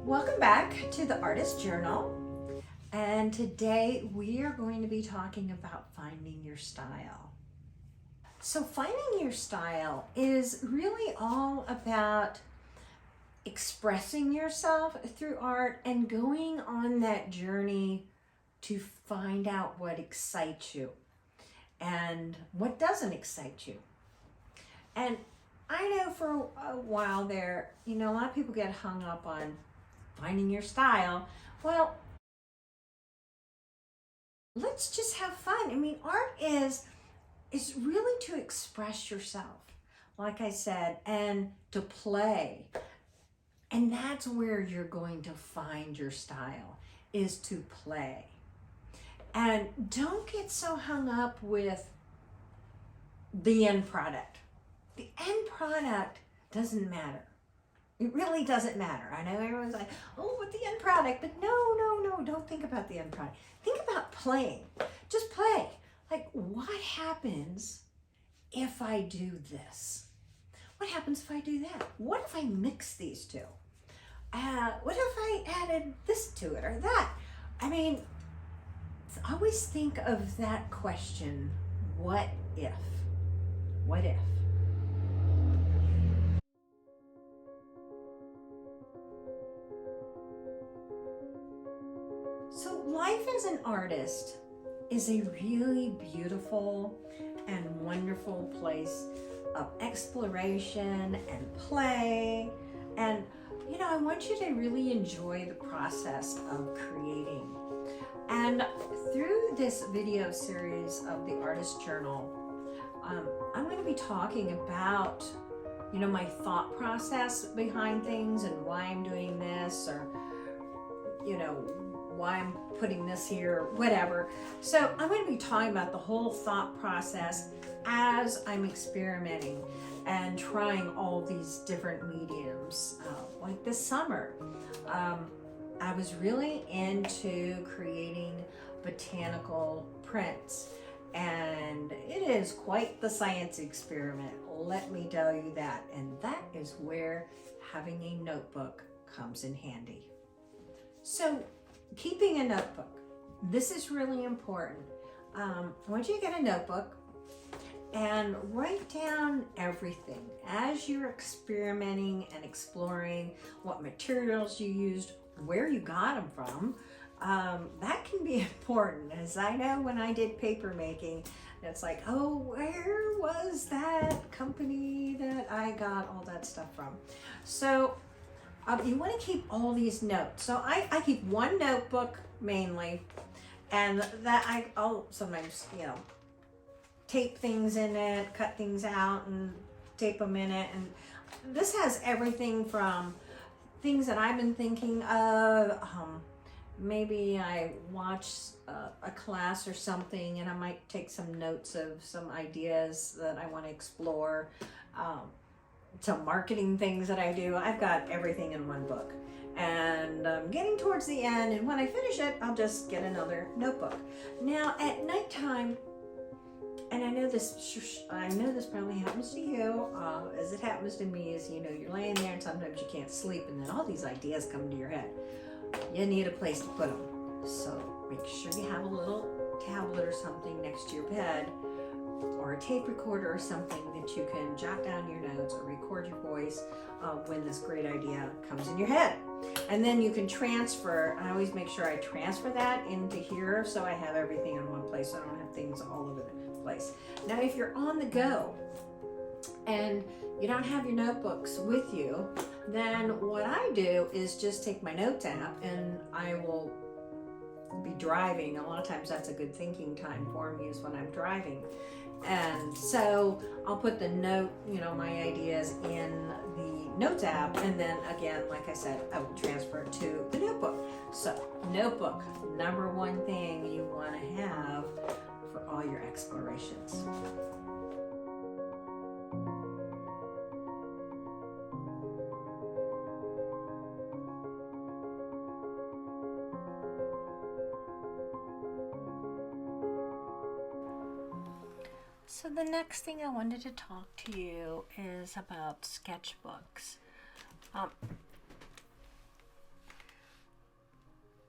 Welcome back to the Artist Journal, and today we are going to be talking about finding your style. So finding your style is really all about expressing yourself through art and going on that journey to find out what excites you and what doesn't excite you. And I know for a while there, a lot of people get hung up on finding your style. Well, let's just have fun. Art is really to express yourself, like I said, and to play. And that's where you're going to find your style, is to play. And don't get so hung up with the end product. The end product doesn't matter. It really doesn't matter. I know everyone's like, oh, but the end product. But no, don't think about the end product. Think about playing. Just play. Like, what happens if I do this? What happens if I do that? What if I mix these two? What if I added this to it or that? Always think of that question, what if? What if? So life as an artist is a really beautiful and wonderful place of exploration and play. And, I want you to really enjoy the process of creating. And through this video series of the Artist Journal, I'm going to be talking about, my thought process behind things and why I'm doing this, or, why I'm putting this here, whatever. So I'm going to be talking about the whole thought process as I'm experimenting and trying all these different mediums. Like this summer, I was really into creating botanical prints, and it is quite the science experiment, let me tell you that. And that is where having a notebook comes in handy. So keeping a notebook, this is really important. I want you to get a notebook and write down everything as you're experimenting and exploring, what materials you used, where you got them from. That can be important, as I know when I did paper making, it's like, oh, where was that company that I got all that stuff from? So you want to keep all these notes. So I keep one notebook mainly, and that I'll sometimes, tape things in it, cut things out and tape them in it. And this has everything from things that I've been thinking of. Maybe I watch a class or something and I might take some notes of some ideas that I want to explore. Some marketing things that I do. I've got everything in one book. And I'm getting towards the end, and when I finish it, I'll just get another notebook. Now at nighttime, and I know this probably happens to you, as it happens to me, is you're laying there and sometimes you can't sleep, and then all these ideas come into your head. You need a place to put them. So make sure you have a little tablet or something next to your bed, or a tape recorder or something that you can jot down your notes or record your voice when this great idea comes in your head. And then you can transfer. I always make sure I transfer that into here so I have everything in one place, so I don't have things all over the place. Now if you're on the go and you don't have your notebooks with you, then what I do is just take my notes app, and I will be driving. A lot of times that's a good thinking time for me, is when I'm driving. And so I'll put the note, my ideas in the notes app, and then again, like I said, I will transfer it to the notebook. So notebook, number one thing you want to have for all your explorations. So the next thing I wanted to talk to you is about sketchbooks.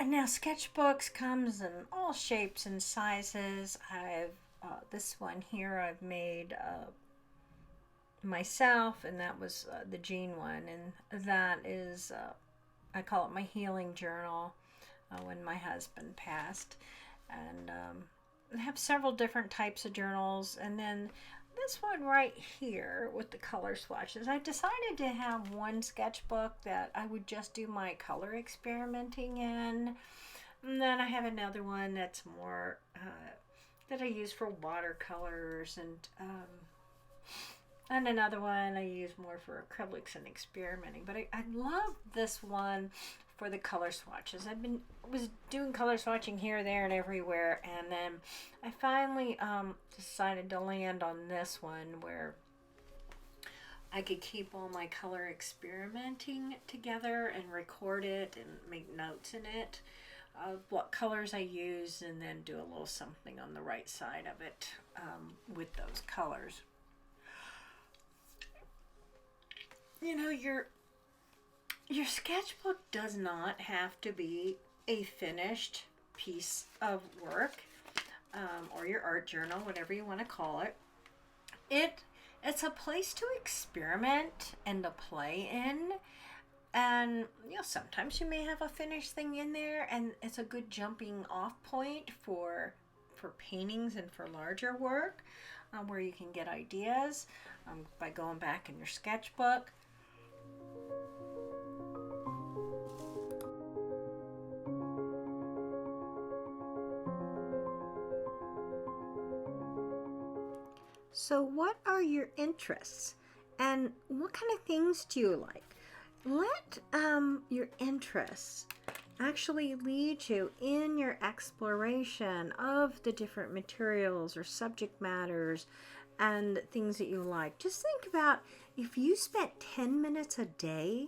And now sketchbooks comes in all shapes and sizes. I've this one here I've made myself, and that was the Jean one, and that is I call it my healing journal when my husband passed. And I have several different types of journals, and then this one right here with the color swatches. I decided to have one sketchbook that I would just do my color experimenting in, and then I have another one that's more that I use for watercolors, and another one I use more for acrylics and experimenting. But I love this one for the color swatches. Was doing color swatching here, there, and everywhere, and then I finally decided to land on this one where I could keep all my color experimenting together and record it and make notes in it, what colors I use, and then do a little something on the right side of it with those colors. You know, your sketchbook does not have to be a finished piece of work, or your art journal, whatever you want to call it. It's a place to experiment and to play in. And sometimes you may have a finished thing in there, and it's a good jumping off point for paintings and for larger work, where you can get ideas by going back in your sketchbook. So what are your interests, and what kind of things do you like? Let your interests actually lead you in your exploration of the different materials or subject matters and things that you like. Just think about if you spent 10 minutes a day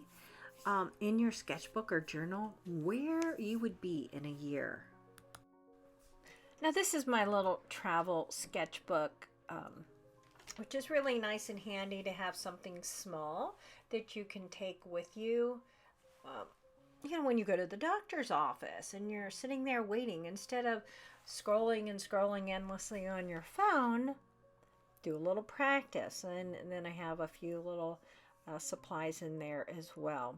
in your sketchbook or journal, where you would be in a year. Now this is my little travel sketchbook, which is really nice and handy to have something small that you can take with you. When you go to the doctor's office and you're sitting there waiting, instead of scrolling and scrolling endlessly on your phone, do a little practice. And then I have a few little supplies in there as well.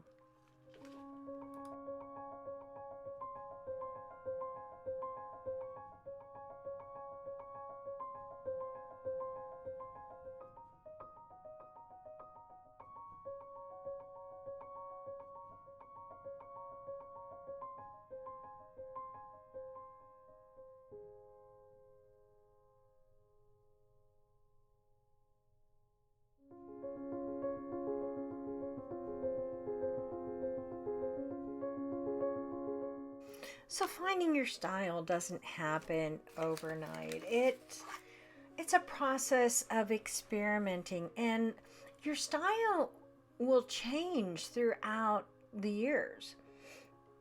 So finding your style doesn't happen overnight. It's a process of experimenting, and your style will change throughout the years.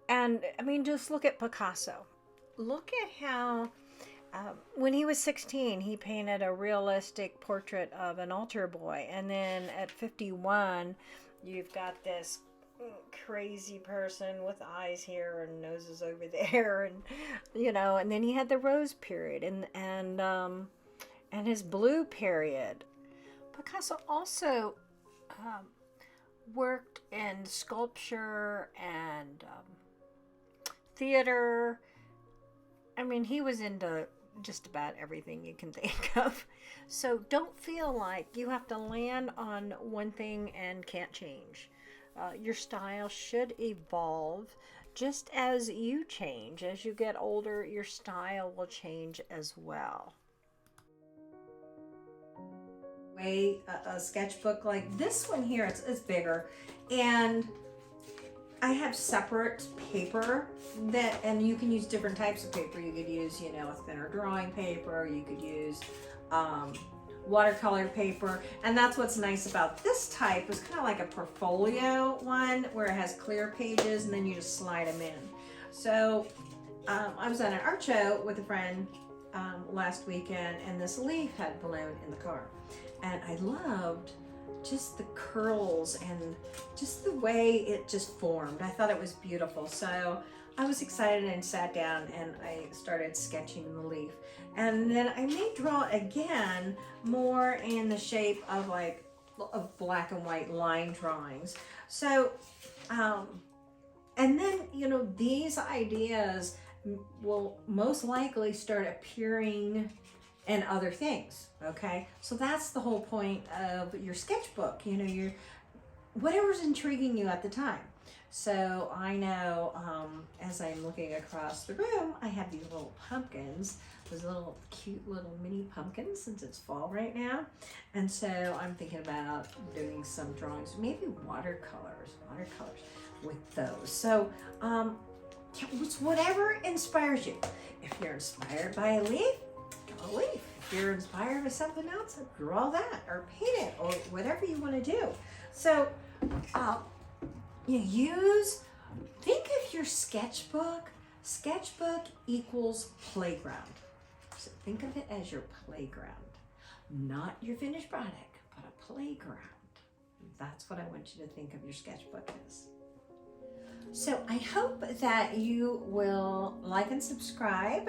And I mean, just look at Picasso. Look at how when he was 16, he painted a realistic portrait of an altar boy, and then at 51, you've got this crazy person with eyes here and noses over there, and and then he had the rose period and his blue period. Picasso also worked in sculpture and theater. I mean, he was into just about everything you can think of. So don't feel like you have to land on one thing and can't change. Your style should evolve just as you change. As you get older, your style will change as well. A sketchbook like this one here, it's bigger, and I have separate paper and you can use different types of paper. You could use, a thinner drawing paper. You could use watercolor paper, and that's what's nice about this type. It's kind of like a portfolio one where it has clear pages and then you just slide them in. So I was at an art show with a friend last weekend, and this leaf had blown in the car, and I loved just the curls and just the way it just formed. I thought it was beautiful. So I was excited and sat down and I started sketching the leaf. And then I may draw again more in the shape of like of black and white line drawings. So, and then, you know, these ideas will most likely start appearing in other things, okay? So that's the whole point of your sketchbook, you know, your whatever's intriguing you at the time. So I know as I'm looking across the room, I have these little pumpkins, those little cute little mini pumpkins since it's fall right now. And so I'm thinking about doing some drawings, maybe watercolors with those. So it's whatever inspires you. If you're inspired by a leaf, draw a leaf. If you're inspired by something else, draw that or paint it or whatever you want to do. So think of your sketchbook equals playground. So think of it as your playground, not your finished product, but a playground. That's what I want you to think of your sketchbook as. So I hope that you will like and subscribe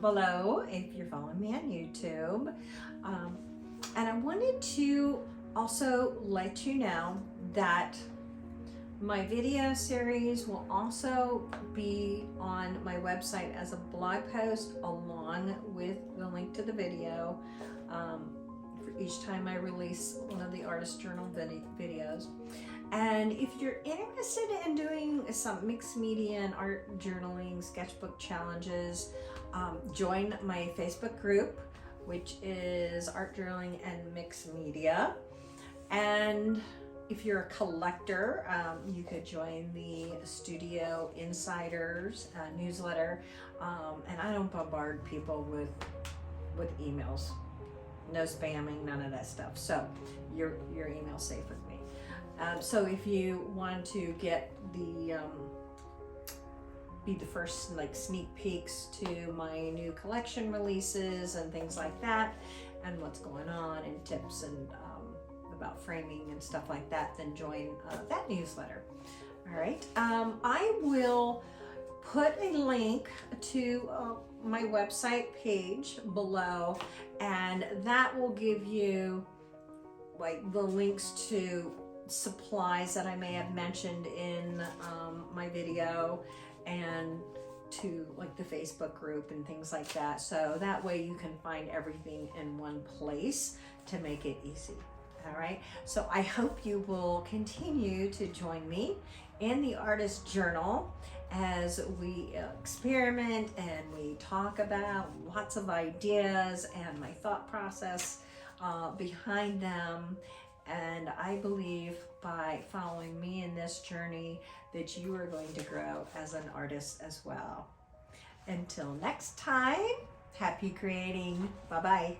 below if you're following me on YouTube. And I wanted to also let you know that my video series will also be on my website as a blog post along with the link to the video for each time I release one of the Artist Journal videos. And if you're interested in doing some mixed media and art journaling sketchbook challenges, join my Facebook group, which is Art Journaling and Mixed Media. And if you're a collector, you could join the Studio Insiders newsletter. And I don't bombard people with emails. No spamming, none of that stuff. So your email's safe with me. So if you want to get be the first like sneak peeks to my new collection releases and things like that, and what's going on and tips and about framing and stuff like that, then join that newsletter. All right. I will put a link to my website page below, and that will give you like the links to supplies that I may have mentioned in my video, and to like the Facebook group and things like that. So that way you can find everything in one place to make it easy. All right, so I hope you will continue to join me in the Artist Journal as we experiment and we talk about lots of ideas and my thought process behind them. And I believe by following me in this journey that you are going to grow as an artist as well. Until next time, happy creating. Bye-bye.